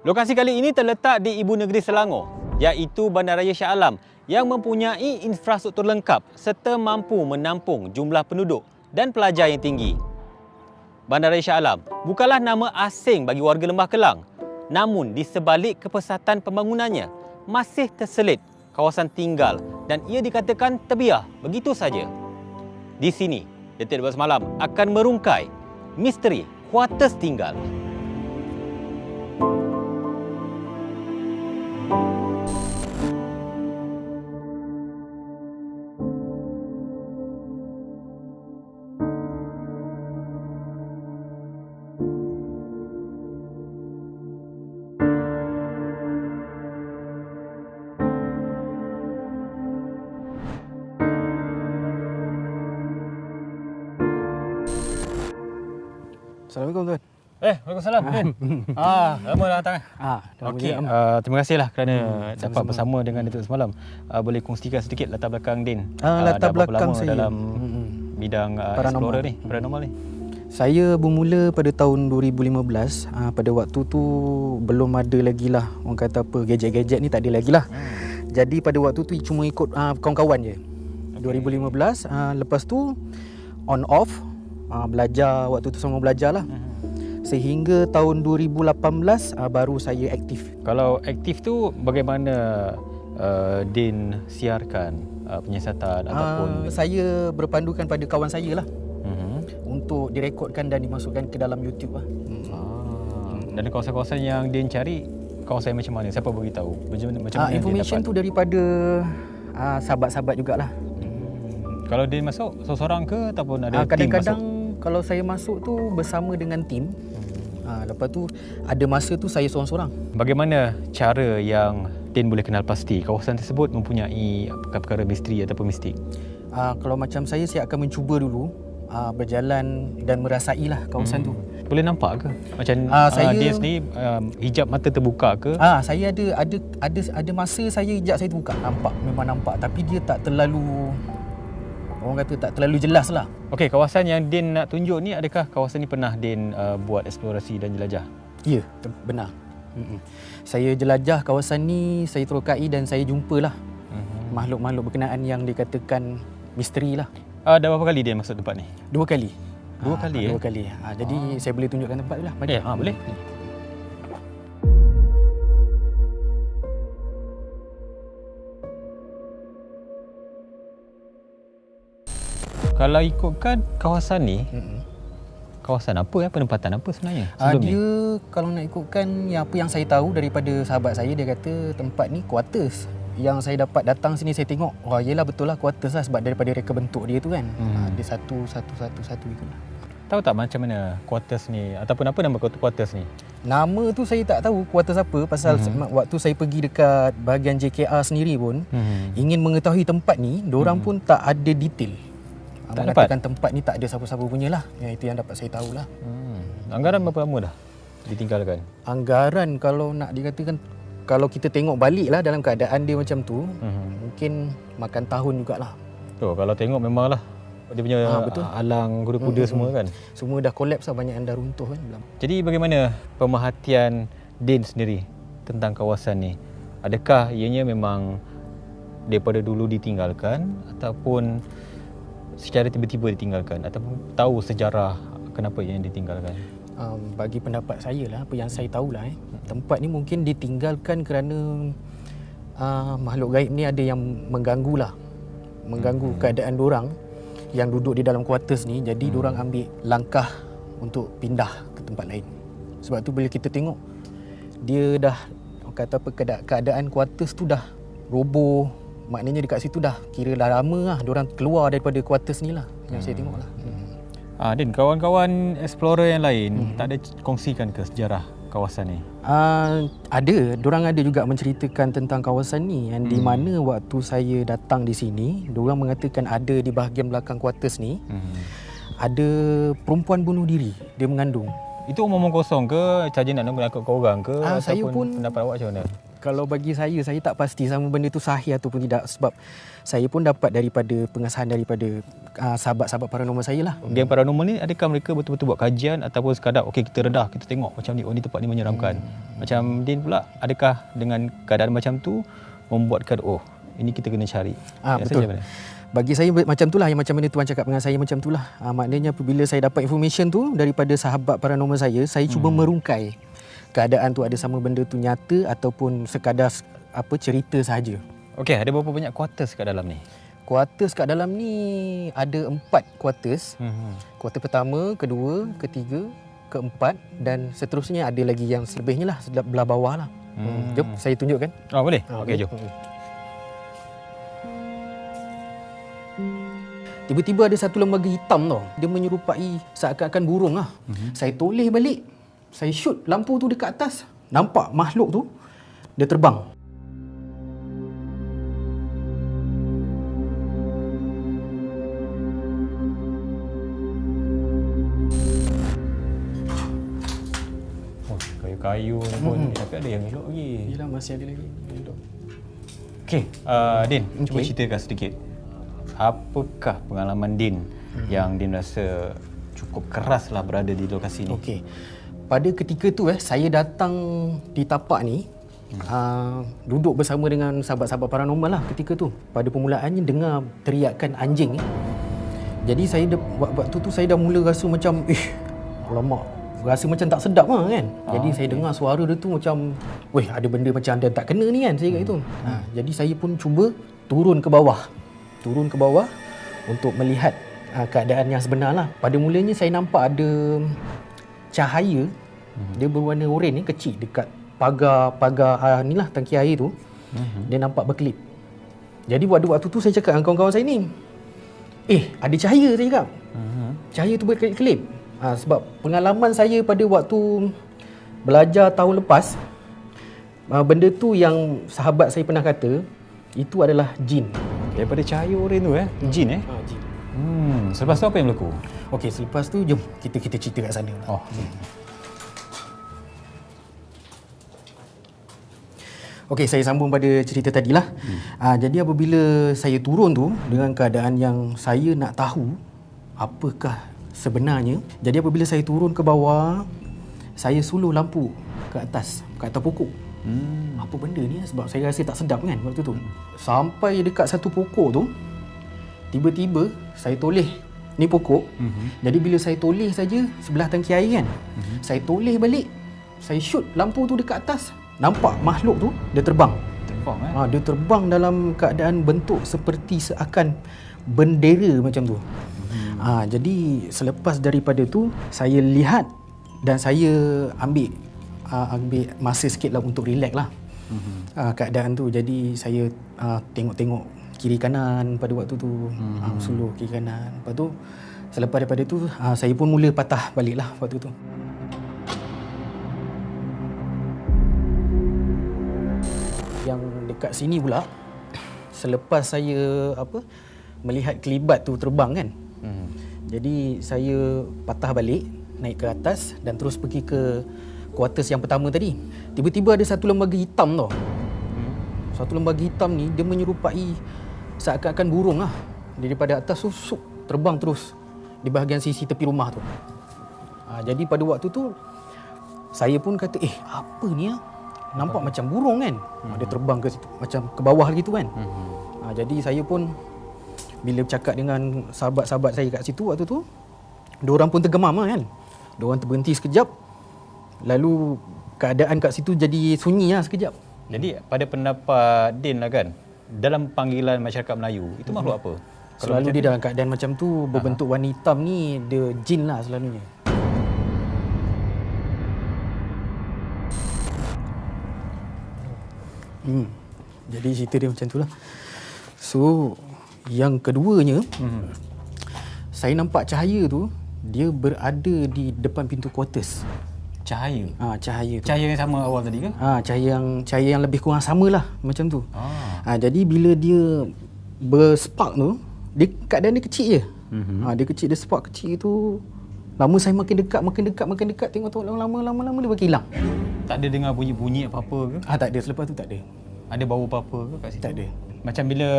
Lokasi kali ini terletak di ibu negeri Selangor, iaitu Bandaraya Shah Alam yang mempunyai infrastruktur lengkap serta mampu menampung jumlah penduduk dan pelajar yang tinggi. Bandaraya Shah Alam bukanlah nama asing bagi warga Lembah Kelang, namun di sebalik kepesatan pembangunannya masih terselit kawasan tinggal dan ia dikatakan terbiar begitu saja. Di sini, Detik Debat Semalam akan merungkai misteri kuarters tinggal. Assalamualaikum tuan. Waalaikumsalam. Lama dah datang. Okey, terima kasihlah kerana dapat bersama dengan Detik Semalam. Boleh kongsikan sedikit latar belakang Din? Latar belakang saya dalam bidang explorer ni, paranormal ni. Saya bermula pada tahun 2015. Pada waktu tu belum ada lagi lah, orang kata apa, gadget-gadget ni tak ada lagi lah. Jadi pada waktu tu cuma ikut kawan-kawan je. 2015, lepas tu on off, belajar, waktu tu semua belajar lah. Sehingga tahun 2018 baru saya aktif. Kalau aktif tu bagaimana Din siarkan penyiasatan ataupun? Saya berpandukan pada kawan saya lah, untuk direkodkan dan dimasukkan ke dalam YouTube lah. Dan kawasan-kawasan yang Din cari, kawasan macam mana? Siapa beritahu? Macam mana information tu daripada sahabat-sahabat jugalah. Kalau Din masuk seorang ke ataupun ada tim masuk? Kadang-kadang kalau saya masuk tu bersama dengan tim. Lepas tu ada masa tu saya seorang-seorang. Bagaimana cara yang Din boleh kenal pasti kawasan tersebut mempunyai perkara misteri ataupun mistik? Kalau macam saya akan mencuba dulu berjalan dan merasailah kawasan tu. Boleh nampak ke? Macam dia sendiri hijab mata terbuka ke? Saya ada masa hijab saya terbuka, memang nampak, tapi dia tak terlalu, orang kata tak terlalu jelas lah. Okey, kawasan yang Din nak tunjuk ni, adakah kawasan ni pernah Din buat eksplorasi dan jelajah? Ya, benar. Saya jelajah kawasan ni, saya terokai dan saya jumpalah makhluk-makhluk berkenaan yang dikatakan misteri lah. Dah berapa kali Din masuk tempat ni? 2 kali. 2 kali? 2 kali. Jadi saya boleh tunjukkan tempat tu lah. Boleh. Kalau ikutkan kawasan ni, kawasan apa, penempatan apa sebenarnya sebelum dia ni? Kalau nak ikutkan apa yang saya tahu daripada sahabat saya, dia kata tempat ni quarters. Yang saya dapat datang sini, saya tengok, yelah betul lah quarters lah, sebab daripada reka bentuk dia tu kan. Dia satu gitu lah. Tahu tak macam mana quarters ni, ataupun apa nama quarters ni? Nama tu saya tak tahu quarters apa, pasal waktu saya pergi dekat bahagian JKR sendiri pun, ingin mengetahui tempat ni, diorang pun tak ada detail. Mengatakan tempat ni tak ada siapa-siapa punya lah. Itu yang dapat saya tahulah. Anggaran berapa lama dah ditinggalkan? Anggaran kalau nak dikatakan, kalau kita tengok balik lah dalam keadaan dia macam tu, mungkin makan tahun jugalah. Kalau tengok memanglah dia punya alang kuda-kuda semua kan. Semua dah kolaps lah, banyak yang dah runtuh kan. Jadi bagaimana pemerhatian Din sendiri tentang kawasan ni? Adakah ianya memang daripada dulu ditinggalkan ataupun secara tiba-tiba ditinggalkan, ataupun tahu sejarah kenapa yang ditinggalkan? Bagi pendapat saya lah, apa yang saya tahulah, tempat ni mungkin ditinggalkan kerana makhluk gaib ni ada yang mengganggu keadaan dorang yang duduk di dalam quarters ni. Jadi dorang ambil langkah untuk pindah ke tempat lain. Sebab tu bila kita tengok, dia dah kata apa, keadaan quarters tu dah roboh. Maknanya dekat situ dah kira dah lama lah diorang keluar daripada quarters ni lah, yang saya tengok lah. Din, kawan-kawan explorer yang lain tak ada kongsikan ke sejarah kawasan ni? Ada, diorang ada juga menceritakan tentang kawasan ni, yang di mana waktu saya datang di sini, diorang mengatakan ada di bahagian belakang quarters ni, ada perempuan bunuh diri, dia mengandung. Itu omong-omong kosong ke? Saja nak melakuk ke orang ke? Saya ataupun pun pendapat awak macam mana? Kalau bagi saya tak pasti sama benda tu sahih ataupun tidak, sebab saya pun dapat daripada pengesahan daripada sahabat-sahabat paranormal saya lah. Geng paranormal ni, adakah mereka betul-betul buat kajian ataupun sekadar okey kita redah, kita tengok macam ni, oh ni tempat ni menyeramkan. Macam Din pula, adakah dengan keadaan macam tu membuatkan oh ini kita kena cari? Betul. Bagi saya macam itulah, yang macam mana tuan cakap dengan saya macam itulah. Maknanya apabila saya dapat information tu daripada sahabat paranormal saya cuba merungkai keadaan tu ada sama benda tu nyata ataupun sekadar cerita sahaja. Okey, ada berapa banyak quarters kat dalam ni? Quarters kat dalam ni ada 4 quarters. Quarter pertama, kedua, ketiga, keempat dan seterusnya ada lagi yang selebihnya lah, belah bawah lah. Jom saya tunjukkan. Oh boleh? Okey, jom. Tiba-tiba ada satu lembaga hitam tau. Dia menyerupai seakan-akan burung lah. Saya toleh balik. Saya shoot lampu tu dekat atas. Nampak makhluk tu, dia terbang. Oh, kayu-kayu pun. Tapi ada yang elok lagi. Yelah, masih ada lagi. Elok. Okey, Din, cuba ceritakan sedikit. Apakah pengalaman Din yang Din rasa cukup keras lah berada di lokasi ni? Okey. Pada ketika tu saya datang di tapak ni, duduk bersama dengan sahabat-sahabat paranormal lah ketika tu. Pada permulaannya dengar teriakan anjing. Jadi saya waktu tu saya dah mula rasa macam alamak, rasa macam tak sedap lah kan. Jadi saya dengar suara dia tu macam ada benda macam ada tak kena ni kan, saya kat itu. Jadi saya pun cuba turun ke bawah untuk melihat keadaan yang sebenar lah. Pada mulanya saya nampak ada cahaya, dia berwarna oranye ni, kecil dekat pagar ni lah, tangki air tu. Dia nampak berkelip. Jadi waktu tu saya cakap dengan kawan-kawan saya ni, ada cahaya, saya cakap. Cahaya tu berkelip-kelip. Sebab pengalaman saya pada waktu belajar tahun lepas, benda tu yang sahabat saya pernah kata, itu adalah jin. Daripada cahaya oranye tu jin Jin. Selepas tu apa yang berlaku? Okey, selepas tu jom kita cerita kat sana. Okey, saya sambung pada cerita tadilah. Jadi apabila saya turun tu dengan keadaan yang saya nak tahu apakah sebenarnya. Jadi apabila saya turun ke bawah, saya suluh lampu ke atas pokok. Apa benda ni? Sebab saya rasa tak sedap kan waktu tu. Sampai dekat satu pokok tu, tiba-tiba saya toleh ni pokok. Jadi bila saya toleh saja sebelah tangki air kan, saya toleh balik, saya shoot lampu tu dekat atas. Nampak makhluk tu, dia terbang. Dia terbang dalam keadaan bentuk seperti seakan bendera macam tu. Jadi selepas daripada tu, saya lihat dan saya ambil masa sikit lah untuk relax lah keadaan tu. Jadi saya tengok-tengok kiri kanan pada waktu tu, suluh kiri kanan. Lepas tu selepas daripada tu saya pun mula patah balik lah waktu tu. Yang dekat sini pula, selepas saya melihat kelibat tu terbang kan, jadi saya patah balik, naik ke atas dan terus pergi ke quarters yang pertama tadi. Tiba-tiba ada satu lembaga hitam tau. Satu lembaga hitam ni dia menyerupai seakan-akan burung lah. Daripada atas tu terbang terus di bahagian sisi tepi rumah tu. Jadi pada waktu tu saya pun kata, apa ni nampak macam burung kan. Dia terbang ke situ, macam ke bawah gitu kan. Jadi saya pun bila bercakap dengan sahabat-sahabat saya kat situ waktu tu, diorang pun tergemam kan. Diorang terberhenti sekejap. Lalu keadaan kat situ jadi sunyi lah sekejap. Jadi pada pendapat Din lah kan, dalam panggilan masyarakat Melayu, itu makhluk apa? Selalu dia dalam keadaan macam tu, berbentuk warna hitam ni, dia jin lah selalunya. Jadi cerita dia macam tu lah. So, yang keduanya, saya nampak cahaya tu, dia berada di depan pintu quarters. Cahaya? Cahaya tu. Cahaya yang sama awal tadi ke? Cahaya yang lebih kurang samalah macam tu. Jadi bila dia berspark tu, dia keadaan dia kecil je. Dia kecil, dia spark kecil tu, Lama saya makin dekat, tengok lama-lama dia makin hilang. Tak ada dengar bunyi-bunyi apa-apa ke? Tak ada, selepas tu tak ada. Ada bau apa-apa ke kat situ? Tak ada. Macam bila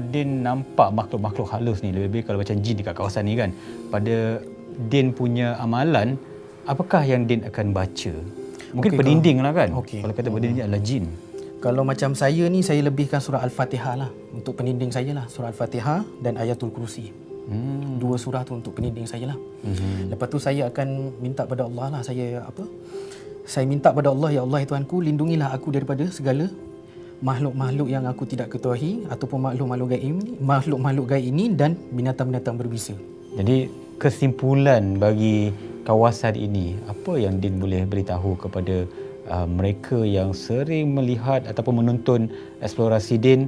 Din nampak makhluk-makhluk halus ni, lebih kalau macam jin dekat kawasan ni kan, pada Din punya amalan, apakah yang Din akan baca? Mungkin pendinding lah kan? Kalau kata pendinding adalah jin. Kalau macam saya ni, saya lebihkan surah Al-Fatihah lah untuk pendinding saya lah. Surah Al-Fatihah dan Ayatul Kursi. Dua surah tu untuk pendinding saya lah. Lepas tu saya akan minta pada Allah lah. Saya minta pada Allah, ya Allah Tuhanku, lindungilah aku daripada segala makhluk-makhluk yang aku tidak ketahui ataupun makhluk-makhluk gaib ini dan binatang-binatang berbisa. Jadi kesimpulan bagi kawasan ini, apa yang Din boleh beritahu kepada mereka yang sering melihat ataupun menonton eksplorasi Din?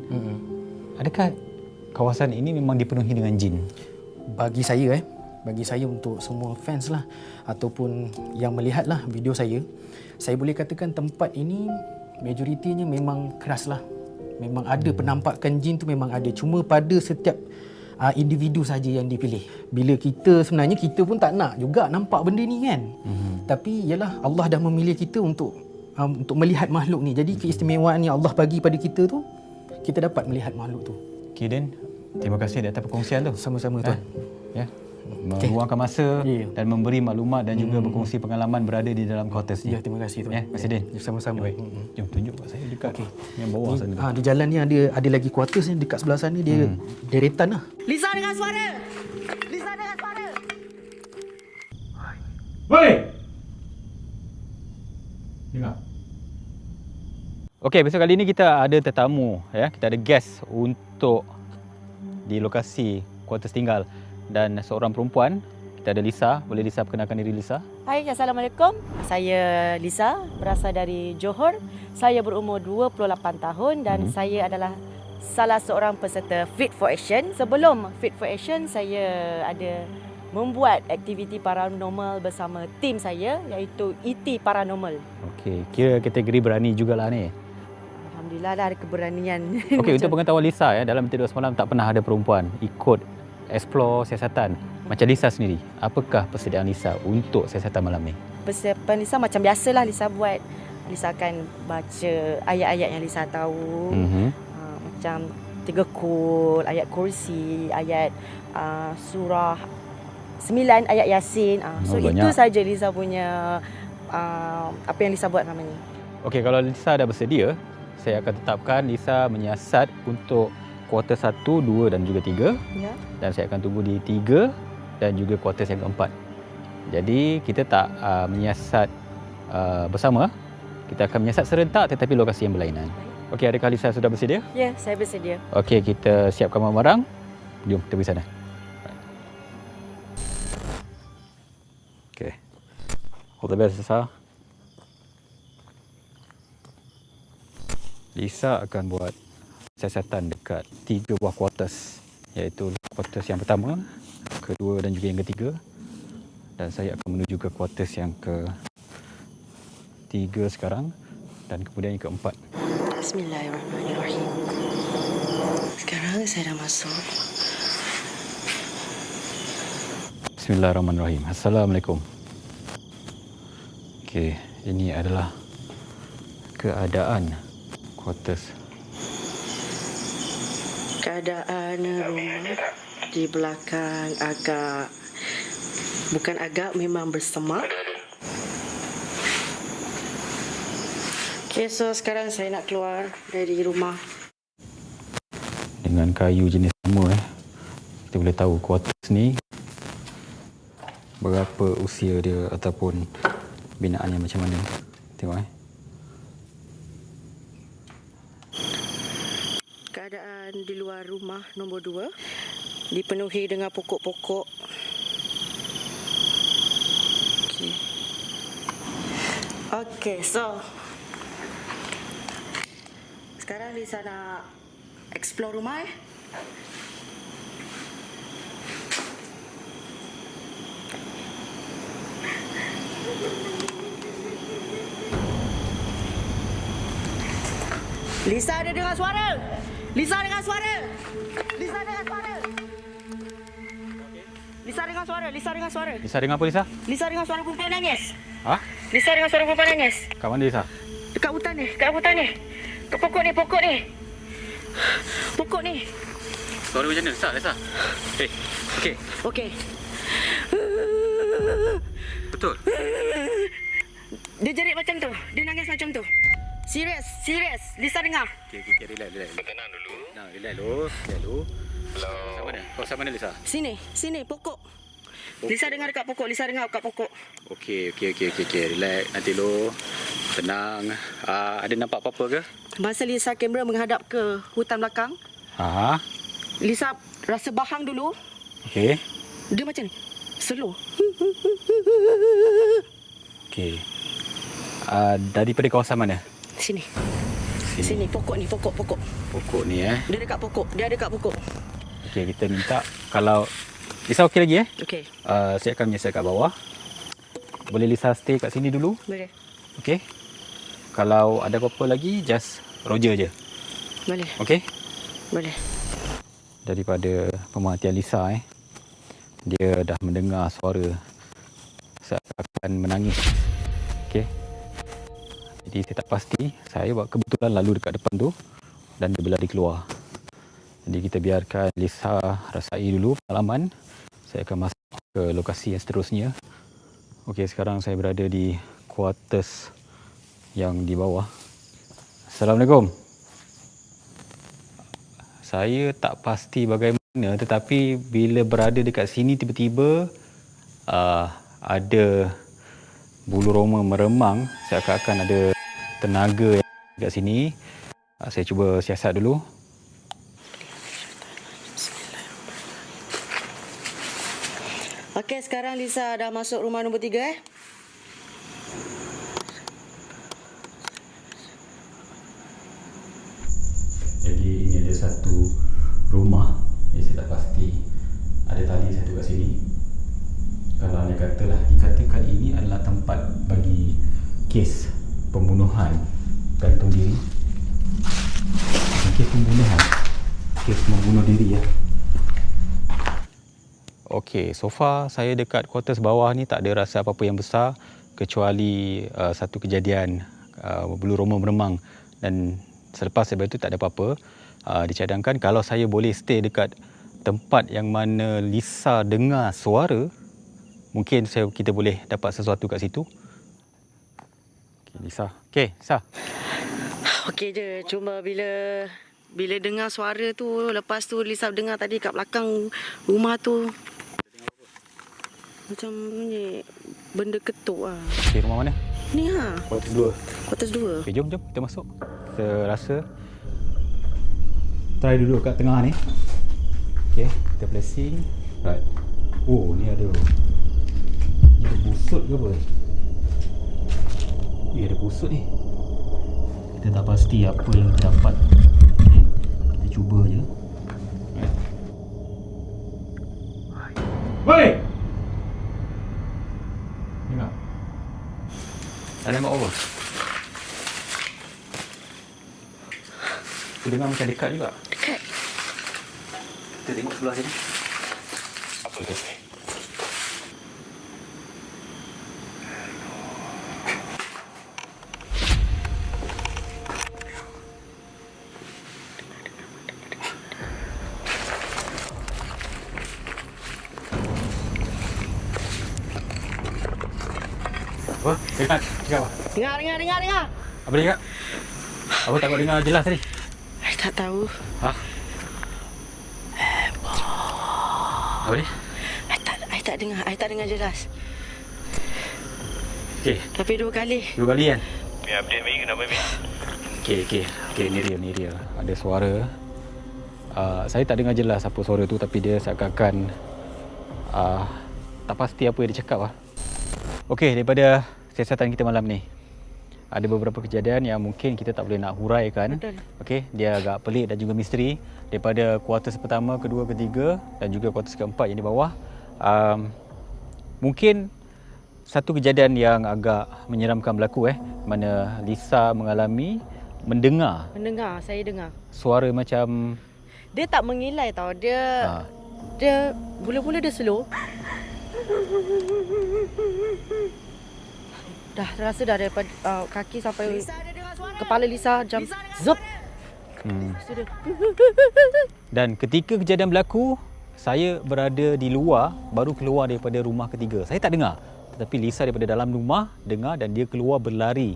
Adakah kawasan ini memang dipenuhi dengan jin? Bagi saya untuk semua fans lah ataupun yang melihatlah video saya boleh katakan tempat ini majoritinya memang keras lah. Memang ada penampakan jin tu, memang ada. Cuma pada setiap individu saja yang dipilih. Bila sebenarnya kita pun tak nak juga nampak benda ni kan. Tapi yalah, Allah dah memilih kita untuk melihat makhluk ni. Jadi keistimewaan yang Allah bagi pada kita tu, kita dapat melihat makhluk tu. Okay, Din. Terima kasih di atas perkongsian tu. Sama-sama tuan. Ya. Meluangkan masa dan memberi maklumat dan juga berkongsi pengalaman berada di dalam quarters ni. Ya, terima kasih tuan. Ya, terima kasih Din. Sama-sama. Jom tunjuk kat saya dekat yang bawah sana. Di jalan ni ada lagi quarters ni dekat sebelah sana, dia deretan lah. Lisa dengan suara. Woi! Dengar. Okey, besok kali ni kita ada tetamu, ya. Kita ada guest untuk di lokasi kuartus tinggal dan seorang perempuan. Kita ada Lisa. Boleh Lisa perkenalkan diri Lisa? Hai, Assalamualaikum. Saya Lisa, berasal dari Johor. Saya berumur 28 tahun dan saya adalah salah seorang peserta Fit for Action. Sebelum Fit for Action, saya ada membuat aktiviti paranormal bersama tim saya, iaitu ET Paranormal. Okey, kira kategori berani jugalah ni. Alhamdulillah lah ada keberanian. Okey, untuk pengetahuan Lisa, ya, dalam Tidur Semalam tak pernah ada perempuan ikut explore siasatan. Macam Lisa sendiri, apakah persediaan Lisa untuk siasatan malam ni? Persiapan Lisa macam biasalah Lisa buat. Lisa akan baca ayat-ayat yang Lisa tahu. Macam 3 kul, ayat kursi, ayat surah 9 ayat Yasin. So banyak. itu saja Lisa punya apa yang Lisa buat selama ni. Okey, kalau Lisa dah bersedia, saya akan tetapkan Lisa menyiasat untuk kuarter 1, 2 dan juga 3. Ya. Dan saya akan tunggu di 3 dan juga kuarter yang keempat. Jadi kita tak menyiasat bersama. Kita akan menyiasat serentak tetapi lokasi yang berlainan. Okey, adakah Lisa sudah bersedia? Ya, saya bersedia. Okey, kita siapkan barang-barang. Jom kita pergi sana. Okey. All the best, Lisa. Lisa akan buat siasatan dekat 3 buah quarters, iaitu quarters yang pertama, kedua dan juga yang ketiga, dan saya akan menuju ke quarters yang ke-3 sekarang dan kemudian yang keempat. Bismillahirrahmanirrahim. Sekarang saya dah masuk. Bismillahirrahmanirrahim. Assalamualaikum. Okey, ini adalah keadaan quarters. Keadaan rumah di belakang memang bersemak. Okay, so sekarang saya nak keluar dari rumah. Dengan kayu jenis sama, kita boleh tahu quarters ni berapa usia dia ataupun binaannya macam mana. Tengok Keadaan di luar rumah nombor 2 dipenuhi dengan pokok-pokok. Okey, so sekarang Lisa nak explore rumah. Lisa ada dengar suara? Lisa dengar suara? Lisa dengar suara? Lisa Lisa dengar suara. Lisa dengar apa, Lisa? Lisa dengar suara perempuan nangis. Ha? Lisa dengar suara perempuan nangis. Kat mana, Lisa? Dekat hutan ni. Kat pokok ni. Pokok ni. Suara macam mana, Lisa? Okey. Okey. Betul. Dia jerit macam tu. Dia nangis macam tu. Serius. Lisa dengar. Okey, relax. Tenang dulu. Relax dulu. Hello. Kau sama mana, Lisa? Sini, pokok. Lisa dengar dekat pokok. Okey. Relax. Nanti lo tenang. Ada nampak apa-apa ke? Masa Lisa kamera menghadap ke hutan belakang, Ha. Lisa rasa bahang dulu. Okey. Dia macam ni. Slow. Okey. Daripada kawasan mana? Sini, pokok ni. Pokok ni Dia dekat pokok. Okey, kita minta kalau Lisa okey lagi Okey. Saya akan menyesal kat bawah. Boleh Lisa stay kat sini dulu? Boleh. Okey. Kalau ada apa-apa lagi, just Roger je. Boleh. Okey? Boleh. Daripada pemerhatian Lisa dia dah mendengar suara seakan menangis. Okey. Jadi saya tak pasti. Saya kebetulan lalu dekat depan tu dan dia berlari keluar. Jadi kita biarkan Lisa rasai dulu pengalaman. Saya akan masuk ke lokasi yang seterusnya. Okey, sekarang saya berada di quarters yang di bawah. Assalamualaikum. Saya tak pasti bagaimana, tetapi bila berada dekat sini tiba-tiba ada bulu roma meremang, seakan-akan ada tenaga dekat sini. Saya cuba siasat dulu. Okey, sekarang Lisa dah masuk rumah nombor 3 Jadi ini ada satu rumah yang saya tak pasti ada tali satu kat sini. Kalau anda katalah, dikatakan ini adalah tempat bagi kes pembunuhan gantung diri. Kes pembunuhan, kes membunuh diri ya. Okey, so far saya dekat quarters bawah ni tak ada rasa apa-apa yang besar kecuali satu kejadian bulu roma meremang, dan selepas daripada itu tak ada apa-apa. Dicadangkan kalau saya boleh stay dekat tempat yang mana Lisa dengar suara, mungkin kita boleh dapat sesuatu kat situ. Okey, Lisa. Okey, Lisa. Okey je, cuma bila dengar suara tu, lepas tu Lisa dengar tadi kat belakang rumah tu macam ni benda ketuk lah. Okey, rumah mana? Ni ha. Quarters 2. 2. Okey, jom kita masuk. Kita rasa try dulu kat tengah ni. Okey, kita placing. Right. Oh, ni ada busut ke apa? Ni ada busut ni. Kita tak pasti apa yang kita dapat. Okay. Kita cuba je. Right. Woi! Tengok. Tak tengok apa? Aku dengar macam dekat juga. Dekat. Kita tengok sebelah sini. Apa tu? Apa? Dengar? Cakap apa? Dengar. Apa dia cakap? Apa tak kau dengar jelas tadi? I tak tahu. Ha? Apa dia? I tak dengar jelas. Okey, Tapi 2 kali. 2 kali kan? Mi update Mi kenapa Mi? Okey, ni real. Ada suara. Saya tak dengar jelas apa suara tu, tapi dia seakan-akan tak pasti apa yang dia cakap lah. Okey, daripada siasatan kita malam ni, ada beberapa kejadian yang mungkin kita tak boleh nak huraikan. Betul. Okey, dia agak pelik dan juga misteri. Daripada kuartus pertama, kedua, ketiga dan juga kuartus keempat yang di bawah, mungkin satu kejadian yang agak menyeramkan berlaku mana Lisa mendengar Saya dengar. suara macam Dia tak mengilai tau. Dia mula-mula dia slow. dah rasa dah daripada kaki sampai kepala Lisa jam zup. Lepas tu dia, Dan ketika kejadian berlaku, saya berada di luar, baru keluar daripada rumah ketiga. Saya tak dengar. Tetapi Lisa daripada dalam rumah dengar dan dia keluar berlari.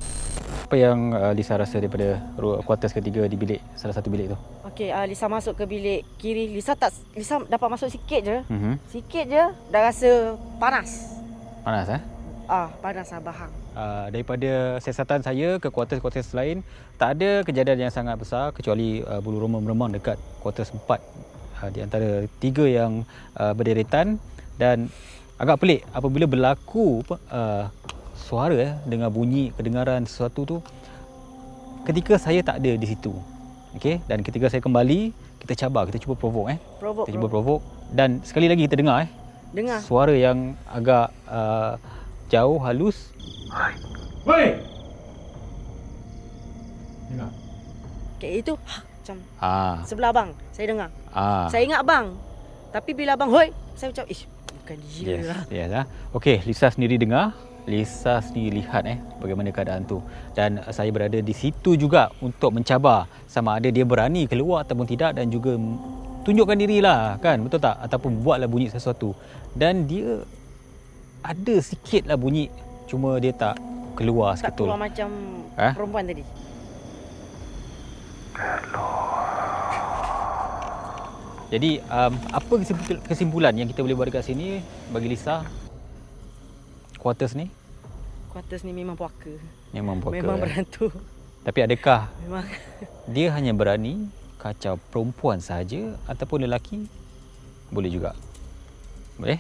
Apa yang Lisa rasa daripada kuartus ketiga di bilik, salah satu bilik tu? okey, Lisa masuk ke bilik kiri. Lisa dapat masuk sikit je. Sikit je dah rasa panas. Panas Panas bahang. Daripada siasatan saya ke kuartus-kuartus lain, tak ada kejadian yang sangat besar kecuali bulu roma meremang dekat kuartus 4 di antara 3 yang berderetan. Dan agak pelik apabila berlaku suara dengan bunyi kedengaran sesuatu tu ketika saya tak ada di situ. Okey, dan ketika saya kembali, kita cuba provoke kita cuba provoke dan sekali lagi kita dengar Dengar suara yang agak jauh, halus. Woi. Dengar. okey, itu macam sebelah abang. Saya dengar. Saya ingat abang. Tapi bila abang hoi, saya macam bukan dia lah. Yes. Okey, Lisa sendiri dengar, Lisa sendiri lihat bagaimana keadaan tu. Dan saya berada di situ juga untuk mencabar sama ada dia berani keluar ataupun tidak, dan juga tunjukkan dirilah, kan, betul tak? Ataupun buatlah bunyi sesuatu. Dan dia ada sikitlah bunyi, cuma dia tak keluar Tak seketul. keluar macam perempuan tadi. Jadi apa kesimpulan yang kita boleh buat dekat sini bagi Lisa? Kuartus ni memang puaka. memang puaka. Memang berantu. Tapi adakah Memang dia hanya berani kacau perempuan sahaja ataupun lelaki? Boleh juga. Boleh?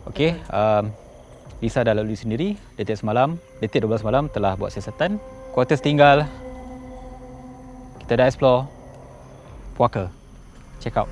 Okey, Lisa dah lalui sendiri. Detik 12 malam telah buat siasatan. Kuartus tinggal. Kita dah explore. Puaka. Check out.